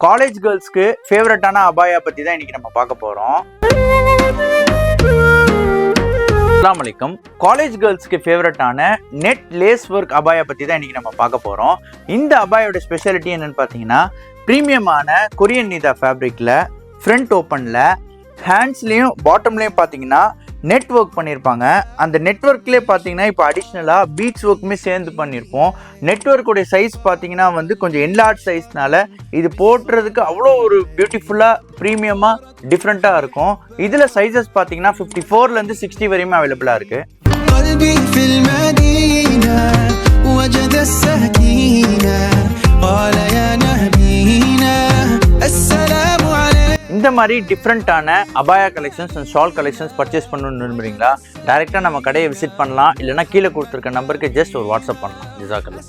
College கேர்ள்ஸ்க்கு ஃபேவரட்டான அபாயா பற்றி தான் இன்றைக்கி நம்ம பார்க்க போகிறோம். அஸ்ஸலாமு அலைக்கும். காலேஜ் கேர்ள்ஸ்க்கு ஃபேவரட்டான நெட் லேஸ் ஒர்க் அபாயா பற்றி தான் இன்றைக்கி நம்ம பார்க்க போகிறோம். இந்த அபாயோட ஸ்பெஷாலிட்டி என்னென்னு பார்த்தீங்கன்னா, ப்ரீமியமான கொரியன் நீதா ஃபேப்ரிக்கில் ஃப்ரண்ட் ஓப்பனில் ஹேண்ட்ஸ்லேயும் பாட்டம்லேயும் பார்த்தீங்கன்னா நெட் ஒர்க் பண்ணியிருப்பாங்க. அந்த நெட்ஒர்க்லேயே பார்த்தீங்கன்னா இப்போ அடிஷ்னலாக பீட்ஸ் ஒர்க்குமே சேர்ந்து பண்ணியிருப்போம். நெட்ஒர்க்குடைய சைஸ் பார்த்தீங்கன்னா கொஞ்சம் என்லார்ஜ் சைஸ்னால இது போட்டுறதுக்கு அவ்வளோ ஒரு பியூட்டிஃபுல்லாக ப்ரீமியமாக டிஃப்ரெண்ட்டாக இருக்கும். இதில் சைஸஸ் பார்த்தீங்கன்னா 54லேருந்து 60 வரையுமே அவைலபிளாக இருக்குது. இந்த மாதிரி டிஃப்ரெண்ட்டான abaya collections and shawl collections purchase பண்ணணும்னு விரும்புறீங்களா? டைரெக்டாக நம்ம கடையை விசிட் பண்ணலாம், இல்லைனா கீழே கொடுத்துருக்க நம்பருக்கு ஜஸ்ட் ஒரு வாட்ஸ்அப் பண்ணலாம். ஜஸாக்கல்லாஹ்.